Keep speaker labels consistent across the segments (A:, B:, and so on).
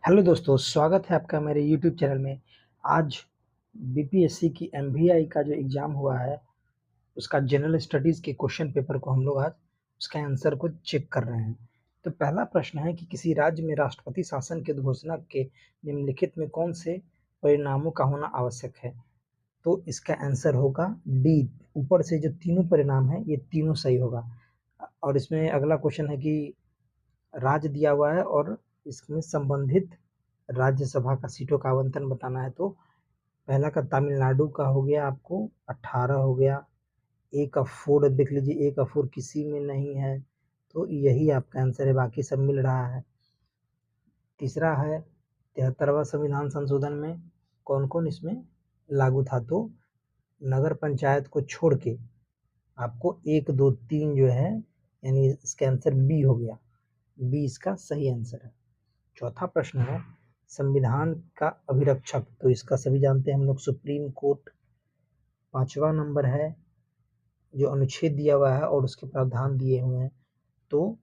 A: Hello दोस्तों, स्वागत है आपका मेरे यूट्यूब चैनल में। आज बीपीएससी की एमवीआई का जो एग्ज़ाम हुआ है, उसका जनरल स्टडीज़ के क्वेश्चन पेपर को हम लोग आज उसका आंसर को चेक कर रहे हैं। तो पहला प्रश्न है कि किसी राज्य में राष्ट्रपति शासन की घोषणा के निम्नलिखित में कौन से परिणामों का होना आवश्यक है? तो इसका आंसर होगा डी। ऊपर से जो तीनों परिणाम हैं, ये तीनों सही होगा। और इसमें अगला क्वेश्चन है कि राज्य दिया हुआ है और इसमें संबंधित राज्यसभा का सीटों का आवंटन बताना है। तो पहला का तमिलनाडु का हो गया, आपको 18 हो गया। ए का 4 देख लीजिए, ए का 4 किसी में नहीं है, तो यही आपका आंसर है, बाकी सब मिल रहा है। तीसरा है 73वां संविधान संशोधन में कौन कौन इसमें लागू था? तो नगर पंचायत को छोड़ के आपको 1 2 3 जो है, यानी इसका आंसर बी हो गया। बी इसका सही आंसर है। चौथा प्रश्न है संविधान का अभिरक्षक, तो इसका सभी जानते हैं हम लोग, सुप्रीम कोर्ट। पांचवा नंबर है जो अनुच्छेद दिया हुआ है और उसके प्रावधान दिए हुए हैं, तो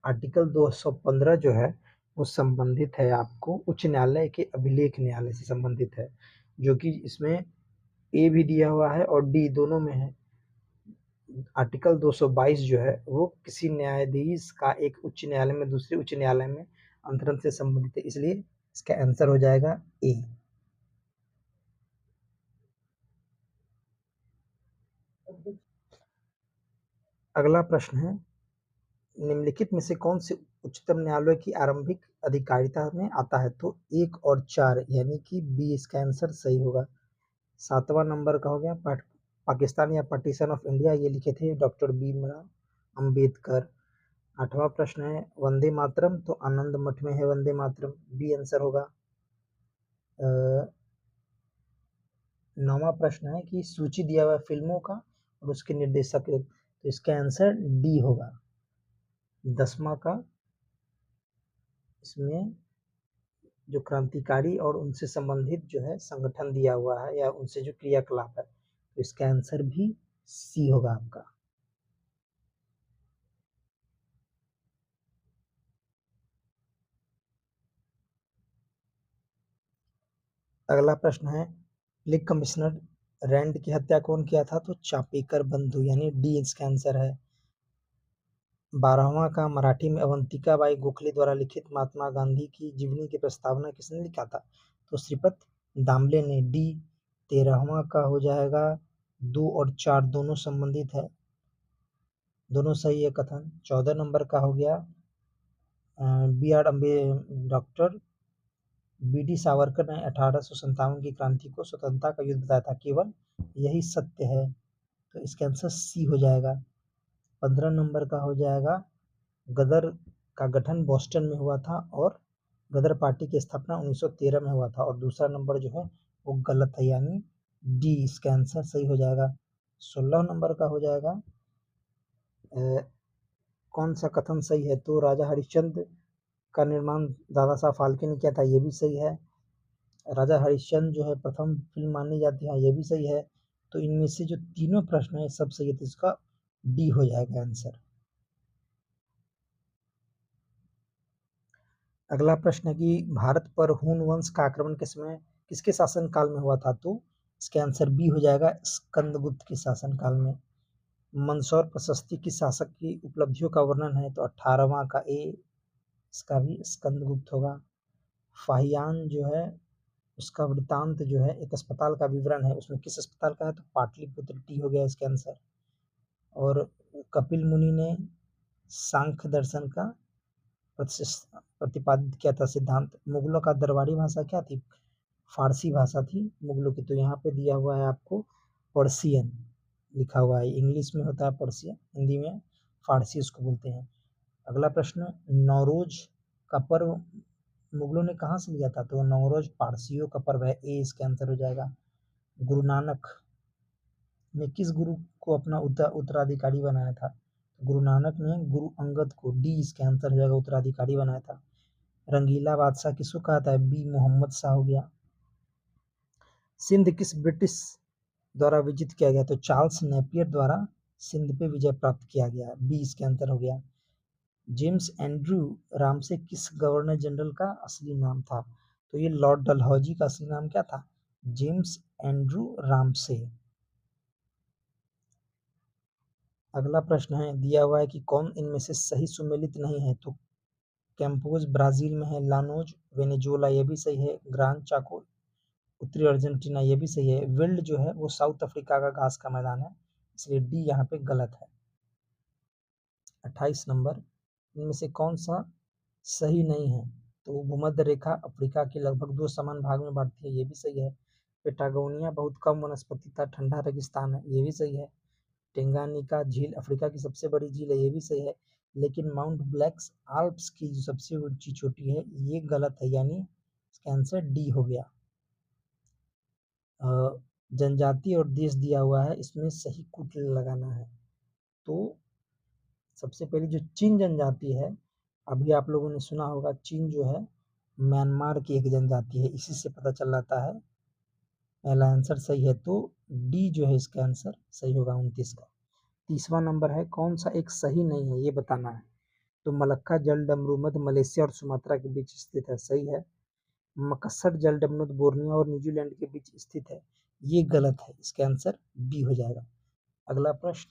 A: आर्टिकल 215 जो है वो संबंधित है आपको उच्च न्यायालय के अभिलेख न्यायालय से संबंधित है, जो कि इसमें ए भी दिया हुआ है और डी दोनों में है। आर्टिकल 222 जो है वो किसी न्यायाधीश का एक उच्च न्यायालय में दूसरे उच्च न्यायालय में अंतरण से संबंधित है, इसलिए इसका आंसर हो जाएगा ए। अगला प्रश्न है निम्नलिखित में से कौन से उच्चतम न्यायालय की आरंभिक अधिकारिता में आता है? तो 1 और 4, यानी कि बी इसका आंसर सही होगा। 7वां नंबर का हो गया पाकिस्तान या पार्टीशन ऑफ इंडिया, ये लिखे थे डॉक्टर भीमराव अंबेडकर। 8वां प्रश्न है वंदे मातरम, तो आनंद मठ में है वंदे मातरम, बी आंसर होगा। 9वां प्रश्न है कि सूची दिया हुआ फिल्मों का और उसके निर्देशक, तो इसका आंसर डी होगा। 10वां का इसमें जो क्रांतिकारी और उनसे संबंधित जो है संगठन दिया हुआ है या उनसे जो क्रियाकलाप है, तो इसका आंसर भी सी होगा आपका। अगला प्रश्न है पुलिस कमिश्नर रैंड की हत्या कौन किया था? तो चापेकर बंधु, यानी डी इसका आंसर है। 12वां का मराठी में अवंतिका बाई गोखले द्वारा लिखित महात्मा गांधी की जीवनी की प्रस्तावना किसने लिखा था? तो श्रीपत दामले ने, डी। 13वां का हो जाएगा 2 और 4 दोनों संबंधित है, दोनों सही है कथन। 14 नंबर का हो गया B R Ambedkar B D Savarkar ने 1857 की क्रांति को स्वतंत्रता का युद्ध बताया था, केवल यही सत्य है, तो इसका आंसर सी हो जाएगा। 15 नंबर का हो जाएगा गदर का गठन बोस्टन में हुआ था और गदर पार्टी की स्थापना 1913 में हुआ था, और दूसरा नंबर जो है वो गलत है, यानी डी इसका आंसर सही हो जाएगा। 16 नंबर का हो जाएगा कौन सा कथन सही है? तो राजा हरिश्चंद्र का निर्माण दादा साहब फाल्के ने किया था, ये भी सही है। राजा हरिश्चंद्र जो है प्रथम फिल्म मानी जाती है, ये भी सही है। तो इनमें से जो तीनों प्रश्न है सब सही है, तो इसका डी हो जाएगा आंसर। अगला प्रश्न है कि भारत पर हून वंश का आक्रमण किसके शासन काल में हुआ था? तो इसका आंसर बी हो जाएगा, स्कंदगुप्त के शासन काल में। मंदसौर प्रशस्ति किस शासक की उपलब्धियों का वर्णन है? तो 18वां का ए, इसका भी स्कंदगुप्त होगा। फाहियान जो है उसका वृत्तांत जो है एक अस्पताल का विवरण है, उसमें किस अस्पताल का है? तो पाटलिपुत्र, टी हो गया इसका आंसर। और कपिल मुनि ने सांख्य दर्शन का प्रतिपादित किया था सिद्धांत। मुगलों का दरबारी भाषा क्या थी? फारसी भाषा थी मुगलों की, तो यहाँ पे दिया हुआ है आपको पर्शियन लिखा हुआ है, इंग्लिश में होता है पर्शियन, हिंदी में फारसी उसको बोलते हैं। अगला प्रश्न नौरोज का पर्व मुगलों ने कहाँ से लिया था? तो नौरोज पारसियों का पर्व है, ए इसका आंसर हो जाएगा। गुरु नानक ने किस गुरु को अपना उत्तराधिकारी बनाया था? गुरु नानक ने गुरु अंगद को, डी इसका आंसर हो जाएगा, उत्तराधिकारी बनाया था। रंगीला बादशाह किसको कहा था? बी मोहम्मद शाह हो गया। सिंध किस ब्रिटिश द्वारा विजित किया गया? तो चार्ल्स नेपियर द्वारा सिंध पे विजय प्राप्त किया गया, बी इसका आंसर हो गया। जेम्स एंड्रू रामसे किस गवर्नर जनरल का असली नाम था? तो ये लॉर्ड डलहौजी का असली नाम क्या था? James Andrew Ramsay. अगला प्रश्न है, दिया हुआ है कि कौन इनमें से सही सुमेलित नहीं है? तो कैंपोज ब्राजील में है, लानोज वेनेजुएला ये भी सही है, ग्रान चाको उत्तरी अर्जेंटीना ये भी सही है, विल्ड जो है वो साउथ अफ्रीका का घास का मैदान है, इसलिए डी यहाँ पे गलत है। 28 नंबर, इनमें से कौन सा सही नहीं है? तो भूमध्य रेखा अफ्रीका के लगभग 2 समान भाग में बांटती है, ये भी सही है। पेटागोनिया बहुत कम वनस्पति ठंडा रेगिस्तान है, ये भी सही है। टेंगानिका झील अफ्रीका की सबसे बड़ी झील है, ये भी सही है। लेकिन माउंट ब्लैक्स आल्प्स की जो सबसे ऊंची चोटी है ये गलत है, यानी इसका आंसर डी हो गया। जनजाति और देश दिया हुआ है, इसमें सही कूट लगाना है। तो सबसे पहले जो चीन जनजाति है, अभी आप लोगों ने सुना होगा, चीन जो है म्यांमार की एक जनजाति है, इसी से पता चल जाता है। पहला आंसर सही है, तो डी जो है इसका आंसर सही होगा 29 का। 30वां नंबर है, कौन सा एक सही नहीं है ये बताना है? तो मलक्का जलडमरूमध मलेशिया और सुमात्रा के बीच स्थित है, सही है। मकसर जलडमरूमध बोर्नियो और न्यूजीलैंड के बीच स्थित है, ये गलत है, इसका आंसर बी हो जाएगा। अगला प्रश्न,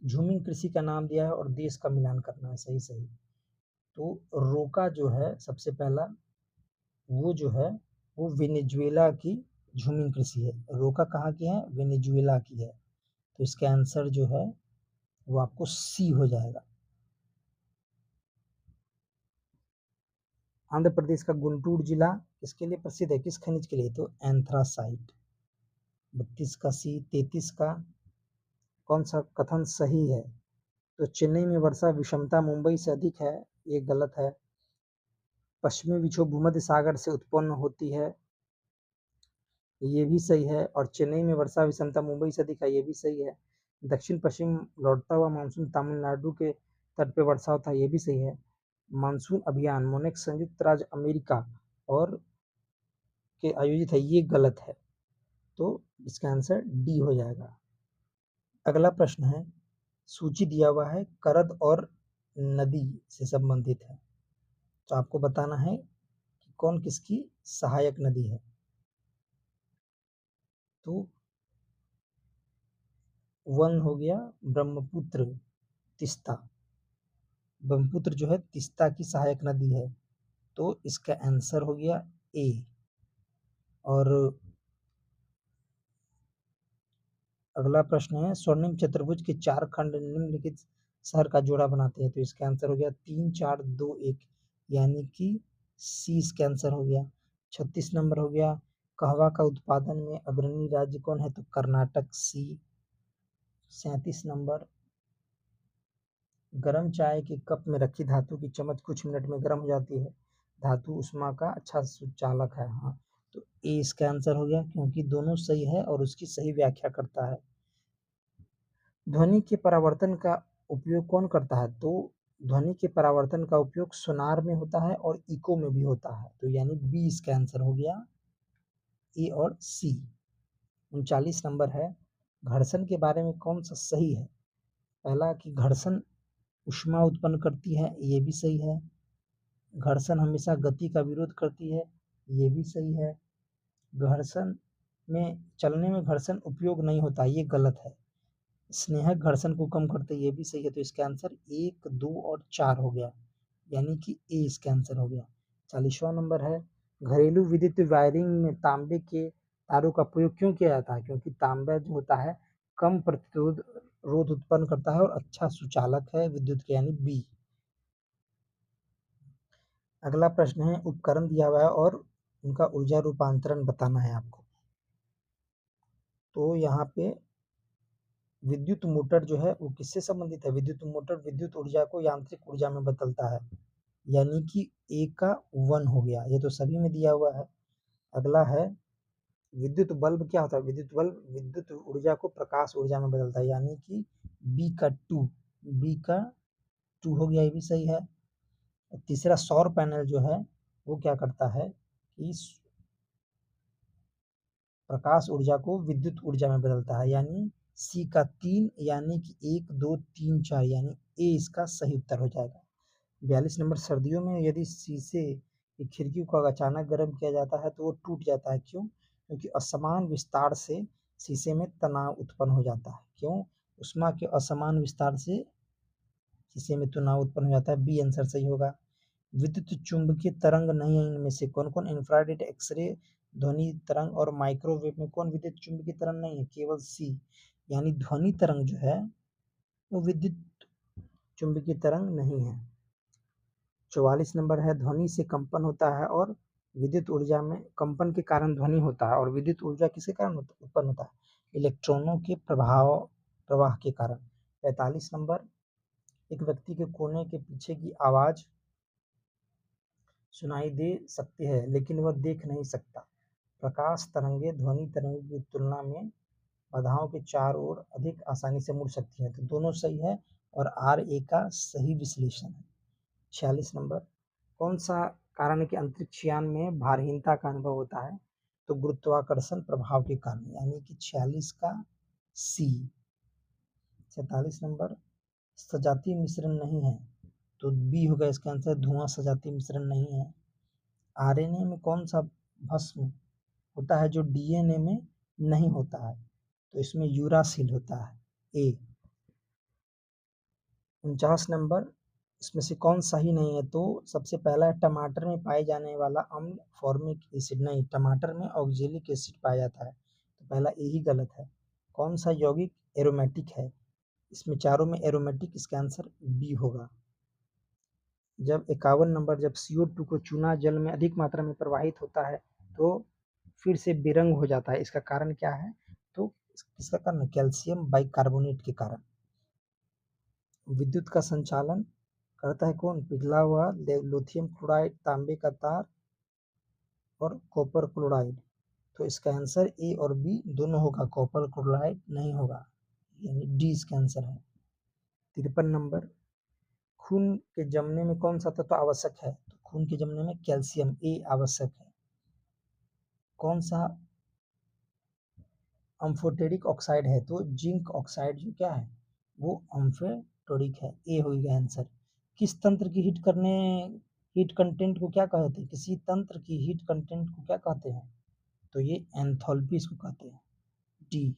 A: झूमिंग कृषि का नाम दिया है और देश का मिलान करना है, सही सही। तो रोका जो है सबसे पहला, वो जो है वो वेनेजुएला की झूमिंग कृषि है। रोका कहाँ की है? वेनेजुएला की है, तो इसका आंसर जो है वो आपको सी हो जाएगा। आंध्र प्रदेश का गुंटूर जिला किसके लिए प्रसिद्ध है? किस खनिज के लिए? तो एंथ्रासाइट। 32 का सी। 33 का कौन सा कथन सही है? तो चेन्नई में वर्षा विषमता मुंबई से अधिक है, ये गलत है। पश्चिमी विक्षोभ भूमध्य सागर से उत्पन्न होती है, ये भी सही है। और चेन्नई में वर्षा विषमता मुंबई से अधिक है, ये भी सही है। दक्षिण पश्चिम लौटता हुआ मानसून तमिलनाडु के तट पे वर्षा होता है, ये भी सही है। मानसून अभियान मोनेक संयुक्त राज्य अमेरिका और के आयोजित है, ये गलत है, तो इसका आंसर डी हो जाएगा। अगला प्रश्न है, सूची दिया हुआ है करद और नदी से संबंधित है, तो आपको बताना है कि कौन किसकी सहायक नदी है। तो वन हो गया ब्रह्मपुत्र, तिस्ता। ब्रह्मपुत्र जो है तिस्ता की सहायक नदी है, तो इसका आंसर हो गया ए। और अगला प्रश्न है, स्वर्णिम चतुर्भुज के 4 खंड निम्नलिखित शहर का जोड़ा बनाते हैं, तो इसका आंसर हो गया 3 4 2 1, यानी कि सी इसका आंसर हो गया। 36 नंबर हो गया, कहवा का उत्पादन में अग्रणी राज्य कौन है? तो कर्नाटक, सी। 37 नंबर, गर्म चाय के कप में रखी धातु की चम्मच कुछ मिनट में गर्म हो जाती है, धातु उष्मा का अच्छा सुचालक है, हाँ, तो ए इसका आंसर हो गया, क्योंकि दोनों सही है और उसकी सही व्याख्या करता है। ध्वनि के परावर्तन का उपयोग कौन करता है? तो ध्वनि के परावर्तन का उपयोग सोनार में होता है और इको में भी होता है, तो यानी बी इसका आंसर हो गया, ए और सी। 39 नंबर है, घर्षण के बारे में कौन सा सही है? पहला कि घर्षण ऊष्मा उत्पन्न करती है, ये भी सही है। घर्षण हमेशा गति का विरोध करती है, ये भी सही है। घर्षण में चलने में घर्षण उपयोग नहीं होता, ये गलत है। स्नेहक घर्षण को कम करते, ये भी सही है, तो इसका आंसर 1 2 और 4 हो गया, यानी कि ए इसका आंसर हो गया। 40वां नंबर है, घरेलू विद्युत वायरिंग में तांबे के तारों का प्रयोग क्यों किया जाता है? क्योंकि तांबा जो होता है कम प्रतिरोध रोध उत्पन्न करता है और अच्छा सुचालक है विद्युत के, यानी बी। अगला प्रश्न है, उपकरण दिया हुआ है और उनका ऊर्जा रूपांतरण बताना है आपको। तो यहाँ पे विद्युत मोटर जो है वो किससे संबंधित है? विद्युत मोटर विद्युत ऊर्जा को यांत्रिक ऊर्जा में बदलता है, यानी कि ए का 1 हो गया, ये तो सभी में दिया हुआ है। अगला है, विद्युत बल्ब क्या होता है? विद्युत बल्ब विद्युत ऊर्जा को प्रकाश ऊर्जा में बदलता है, यानी कि बी का 2, बी का 2 हो गया, ये भी सही है। तीसरा, सौर पैनल जो है वो क्या करता है कि प्रकाश ऊर्जा को विद्युत ऊर्जा में बदलता है, यानी सी का 3 यानी कि 1 2 3 4 यानी ए इसका सही उत्तर हो जाएगा। 42 नंबर, सर्दियों में यदि शीशे की खिड़की को अचानक गर्म किया जाता है तो वो टूट जाता है, क्यों? क्योंकि असमान विस्तार से शीशे में तनाव उत्पन्न हो जाता है। क्यों? उष्मा के असमान विस्तार से शीशे में तनाव उत्पन्न हो जाता है। बी आंसर सही होगा। विद्युत चुंबकीय तरंग नहीं है इनमें से कौन कौन? इंफ्रारेड, एक्सरे, ध्वनि तरंग और माइक्रोवेव में कौन विद्युत चुंबकीय तरंग नहीं है? केवल सी, यानी ध्वनि तरंग जो है वो विद्युत चुंबकीय तरंग नहीं है। 44 नंबर है, ध्वनि से कंपन होता है और विद्युत ऊर्जा में कंपन के कारण ध्वनि होता है, और विद्युत ऊर्जा किसके कारण उत्पन्न होता है? इलेक्ट्रॉनों के प्रवाह के कारण। 45 नंबर, एक व्यक्ति के कोने के पीछे की आवाज सुनाई दे सकती है लेकिन वह देख नहीं सकता। प्रकाश तरंगें ध्वनि तरंगों की तुलना में बाधाओं के चारों ओर अधिक आसानी से मुड़ सकती हैं, तो दोनों सही है और आर ए का सही विश्लेषण है। 46 नंबर, कौन सा कारण है कि अंतरिक्ष यान में भारहीनता का अनुभव होता है? तो गुरुत्वाकर्षण प्रभाव के कारण, यानी कि 46 का सी। 47 नंबर, सजातीय मिश्रण नहीं है, तो बी होगा इसका आंसर, धुआं सजातीय मिश्रण नहीं है। आरएनए में कौन सा भस्म होता है जो डीएनए में नहीं होता है? तो इसमें यूरासिल होता है, ए। 49 नंबर, इसमें से कौन सही नहीं है? तो सबसे पहला है टमाटर में पाए जाने वाला अम्ल फॉर्मिक एसिड, नहीं, टमाटर में ऑक्जेलिक एसिड पाया जाता है, तो पहला ए ही गलत है। कौन सा यौगिक एरोमेटिक है? इसमें चारों में एरोमेटिक, इसका आंसर बी होगा। जब 51 नंबर, जब CO2 को चूना जल में अधिक मात्रा में प्रवाहित होता है तो फिर से बेरंग हो जाता है, इसका कारण क्या है? तो इसका कारण कैल्शियम बाइकार्बोनेट के कारण। विद्युत का संचालन करता है कौन? पिघला हुआ लिथियम क्लोराइड, तांबे का तार और कॉपर क्लोराइड, तो इसका आंसर ए और बी दोनों होगा, कॉपर क्लोराइड नहीं होगा, यानी डी इसका आंसर है। 53 नंबर, खून के जमने में कौन सा तत्व आवश्यक है? तो खून के जमने में कैल्शियम, ए आवश्यक है। कौन सा अम्फोटेरिक ऑक्साइड है? तो जिंक ऑक्साइड जो क्या है वो अम्फोटेरिक है, ए होगा आंसर। किस तंत्र की हीट कंटेंट को क्या कहते हैं? किसी तंत्र की हीट कंटेंट को क्या कहते हैं? तो ये एंथैल्पी इसको कहते हैं, डी।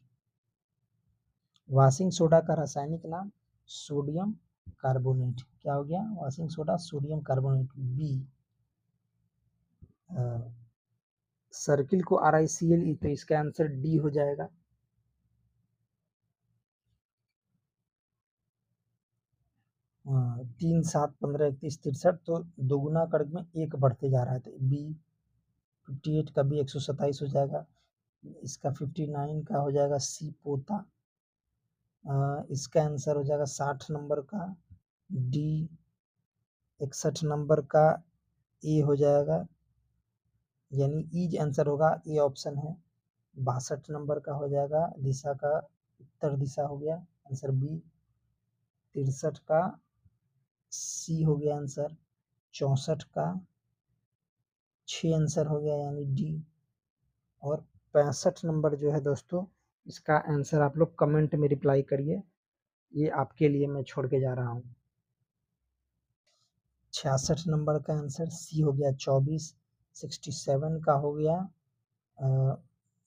A: वाशिंग सोडा का रासायनिक नाम? Sodium carbonate. क्या हो गया? Washing soda sodium carbonate, B. Circle को RiCl, तो इसका आंसर डी हो जाएगा। 3 7 15 31 63, तो दोगुना करके में एक बढ़ते जा रहा है, तो बी। 58 का बी 127 हो जाएगा। इसका 59 का हो जाएगा सी, पोता। इसका आंसर हो जाएगा 60 नंबर का डी। 61 नंबर का ए हो जाएगा, यानी ई आंसर होगा, ए ऑप्शन है। 62 नंबर का हो जाएगा दिशा का उत्तर दिशा हो गया, आंसर बी। 63 का सी हो गया आंसर। 64 का 6 आंसर हो गया, यानी डी। और 65 नंबर जो है दोस्तों, इसका आंसर आप लोग कमेंट में रिप्लाई करिए, ये आपके लिए मैं छोड़ के जा रहा हूँ। 66 नंबर का आंसर सी हो गया, 24। 67 का हो गया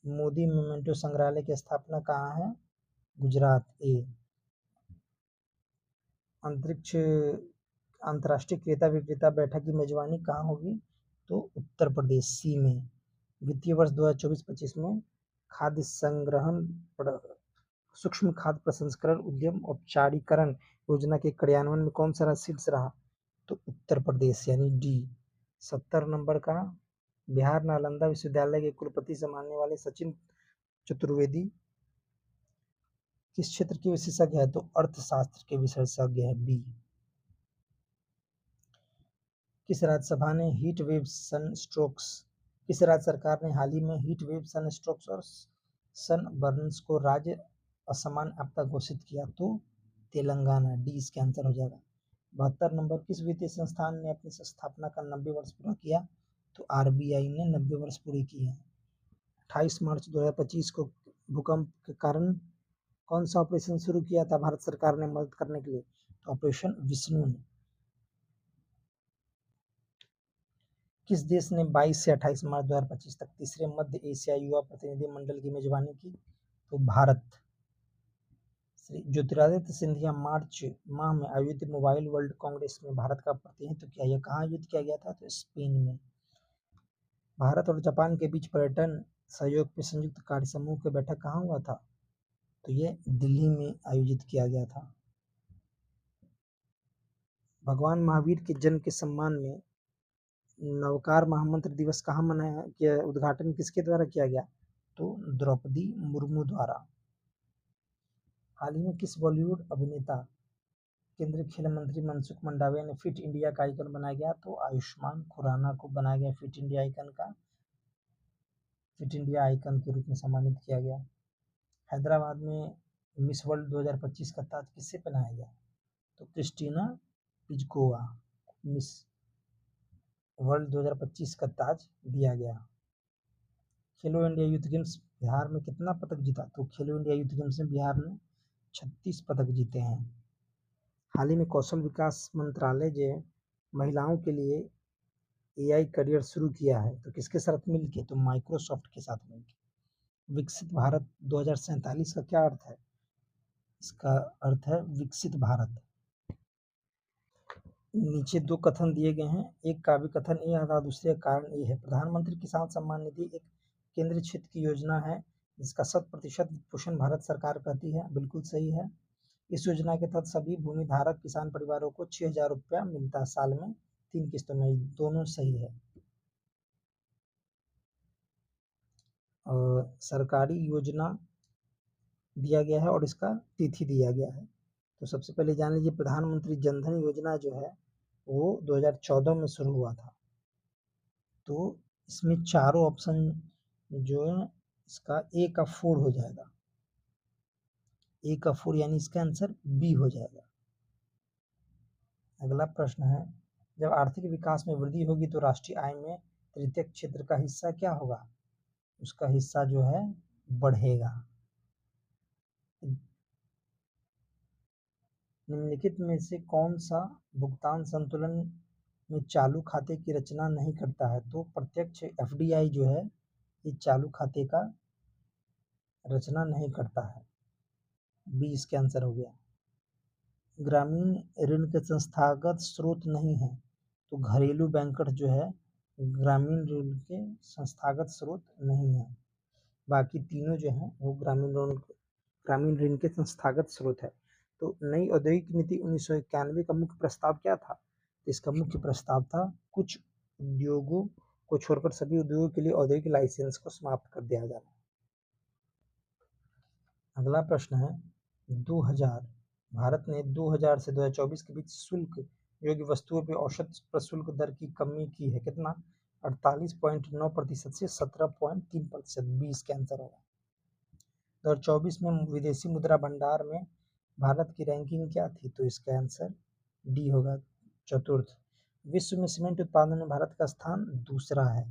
A: मोदी मोमेंटो संग्रहालय की स्थापना कहाँ है? गुजरात, ए। अंतरिक्ष अंतर्राष्ट्रीय क्रेता विक्रेता बैठक की मेजबानी कहाँ होगी? तो उत्तर प्रदेश, सी में। वित्तीय वर्ष 2024-25 में खाद्य संग्रहण सूक्ष्म खाद्य प्रसंस्करण उद्यम औपचारिकरण योजना के क्रियान्वयन में कौन सा शीर्ष रहा? तो उत्तर प्रदेश, यानी डी। 70 नंबर का, बिहार नालंदा विश्वविद्यालय के कुलपति संभालने वाले सचिन चतुर्वेदी किस क्षेत्र के विशेषज्ञ है? तो अर्थशास्त्र के विशेषज्ञ है, बी। किस राज्य सरकार ने हाल ही में हीट वेव सन स्ट्रोक्स और सन बर्न्स को राज्य असामान्य आपदा घोषित किया? तो तेलंगाना, डी इसका आंसर हो जाएगा। 72 नंबर, किस वित्तीय संस्थान ने अपनी स्थापना का 90 वर्ष पूरा किया? तो RBI ने 90 वर्ष पूरे किए हैं। 28 मार्च 2025 को भूकंप के कारण कौन सा ऑपरेशन शुरू किया था भारत सरकार ने मदद करने के लिए? तो ऑपरेशन विष्णु ने। किस देश ने 22 से 28 मार्च 2025 तक तीसरे मध्य एशिया युवा प्रतिनिधि मंडल की मेजबानी की? तो भारत। श्री ज्योतिरादित्य सिंधिया मार्च माह में आयोजित मोबाइल वर्ल्ड कांग्रेस में भारत का प्रतिनिधित्व किया। यह कहाँ आयोजित किया गया था? तो स्पेन में। भारत और जापान के बीच पर्यटन सहयोग पे संयुक्त कार्य समूह की बैठक कहाँ हुआ था? तो ये दिल्ली में आयोजित किया गया था। भगवान महावीर के जन्म के सम्मान में नवकार महामंत्र दिवस कहाँ मनाया गया? उद्घाटन किसके द्वारा किया गया? तो द्रौपदी मुर्मू द्वारा। हाल ही में किस बॉलीवुड अभिनेता केंद्रीय खेल मंत्री मनसुख मंडाविया ने फिट इंडिया का आइकन बनाया गया? तो आयुष्मान खुराना को बनाया गया फिट इंडिया आइकन के रूप में सम्मानित किया गया। हैदराबाद में मिस वर्ल्ड 2025 का ताज किससे पहनाया गया? तो क्रिस्टीना पिजकोवा मिस वर्ल्ड 2025 का ताज दिया गया। खेलो इंडिया यूथ गेम्स बिहार में कितना पदक जीता? तो खेलो इंडिया यूथ गेम्स में बिहार ने 36 पदक जीते हैं। हाल ही में कौशल विकास मंत्रालय जो महिलाओं के लिए एआई करियर शुरू किया है, तो किसके साथ मिलके? तो माइक्रोसॉफ्ट के साथ मिलके। विकसित भारत 2047 का क्या अर्थ है? इसका अर्थ है विकसित भारत। नीचे दो कथन दिए गए हैं, एक का भी कथन ए है, दूसरे का कारण ए है। प्रधानमंत्री किसान सम्मान निधि एक केंद्रीय क्षेत्र की योजना है जिसका 100% पोषण भारत सरकार करती है। बिल्कुल सही है। इस योजना के तहत सभी भूमिधारक किसान परिवारों को 6,000 रुपया मिलता है साल में 3 किस्तों में। दोनों सही है। और सरकारी योजना दिया गया है और इसका तिथि दिया गया है। तो सबसे पहले जान लीजिए, प्रधानमंत्री जनधन योजना जो है वो 2014 में शुरू हुआ था। तो इसमें चारों ऑप्शन जो है इसका ए का 4 हो जाएगा, ए का 4 यानी इसका आंसर बी हो जाएगा। अगला प्रश्न है, जब आर्थिक विकास में वृद्धि होगी तो राष्ट्रीय आय में तृतीय क्षेत्र का हिस्सा क्या होगा? उसका हिस्सा जो है बढ़ेगा। निम्नलिखित में से कौन सा भुगतान संतुलन में चालू खाते की रचना नहीं करता है? तो प्रत्यक्ष एफडीआई जो है ये चालू खाते का रचना नहीं करता है। बी इसका आंसर हो गया। ग्रामीण ऋण के संस्थागत स्रोत नहीं है, तो घरेलू बैंकर जो है ग्रामीण ऋण के संस्थागत स्रोत नहीं है। बाकी तीनों जो है वो ग्रामीण ऋण के संस्थागत स्रोत है। तो नई औद्योगिक नीति 1991 का मुख्य प्रस्ताव क्या था? इसका मुख्य प्रस्ताव था कुछ उद्योगों को छोड़कर सभी उद्योगों के लिए औद्योगिक लाइसेंस को समाप्त कर दिया जाना। अगला प्रश्न है, 2000 भारत ने 2000 से 2024 के बीच शुल्क योग्य वस्तुओं पर औसत प्रशुल्क दर की कमी की है। कितना? 48.9% से 17.3%। 20 का आंसर होगा। 2024 में विदेशी मुद्रा भंडार में भारत की रैंकिंग क्या थी? तो इसका आंसर डी होगा, चतुर्थ। विश्व में सीमेंट उत्पादन में भारत का स्थान दूसरा है।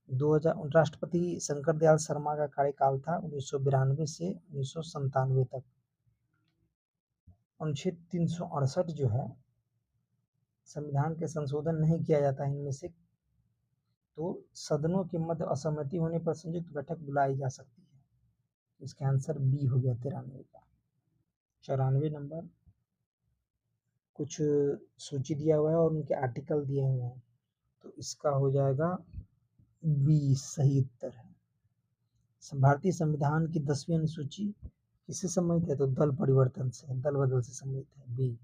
A: 2000 राष्ट्रपति शंकर दयाल शर्मा का कार्यकाल था 1992 से 1997 तक। अनुच्छेद 368 जो है संविधान के संशोधन नहीं किया जाता है इनमें से, तो सदनों के मध्य असहमति होने पर संयुक्त बैठक बुलाई जा सकती है। इसका आंसर बी हो गया 93 का। 94 नंबर कुछ सूची दिया हुआ है और उनके आर्टिकल दिए हुए हैं, तो इसका हो जाएगा बी सही उत्तर है। भारतीय संविधान की 10वीं अनुसूची किससे संबंधित है? तो दल परिवर्तन से, दल बदल से संबंधित है, बी।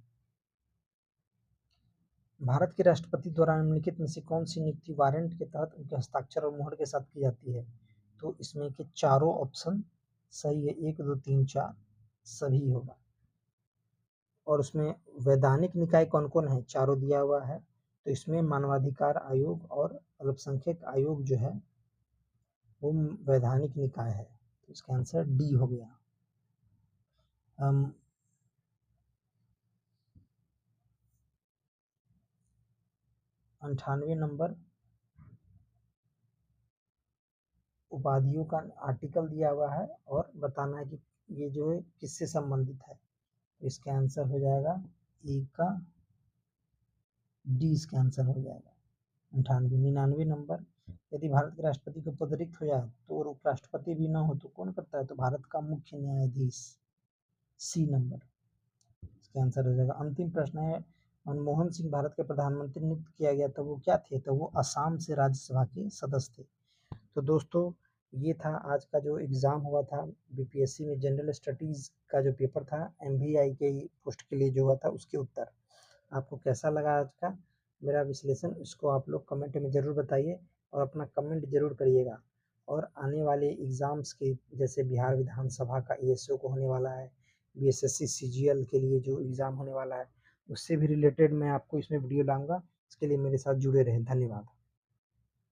A: भारत के राष्ट्रपति द्वारा निम्नलिखित में से कौन सी नियुक्ति वारंट के तहत उनके हस्ताक्षर और मुहर के साथ की जाती है? तो इसमें के चारों ऑप्शन सही है, 1 2 3 4 सही होगा। और उसमें वैधानिक निकाय कौन कौन है? चारों दिया हुआ है। तो इसमें मानवाधिकार आयोग और अल्पसंख्यक आयोग जो है वो वैधानिक निकाय है। तो इसका आंसर डी हो गया। 98 नंबर उपाधियों का आर्टिकल दिया हुआ है और बताना है कि ये जो है किससे संबंधित है? इसका आंसर हो जाएगा ए का डी, इसका आंसर हो जाएगा 98। 99 नंबर, यदि भारत के राष्ट्रपति को पद रिक्त हो जाए तो और उपराष्ट्रपति भी ना हो तो कौन करता है? तो भारत का मुख्य न्यायाधीश, सी नंबर, इसका आंसर हो जाएगा। अंतिम प्रश्न है, मनमोहन सिंह भारत के प्रधानमंत्री नियुक्त किया गया तो वो क्या थे? तो वो असम से राज्यसभा के सदस्य थे। तो दोस्तों ये था आज का जो एग्ज़ाम हुआ था बीपीएससी में, जनरल स्टडीज़ का जो पेपर था एमवीआई के पोस्ट के लिए जो हुआ था, उसके उत्तर। आपको कैसा लगा आज का मेरा विश्लेषण, इसको आप लोग कमेंट में ज़रूर बताइए और अपना कमेंट ज़रूर करिएगा। और आने वाले एग्ज़ाम्स के जैसे बिहार विधानसभा का एएसओ को होने वाला है, बीएसएससी सीजीएल के लिए जो एग्ज़ाम होने वाला है, उससे भी रिलेटेड मैं आपको इसमें वीडियो लाऊंगा। इसके लिए मेरे साथ जुड़े रहें। धन्यवाद।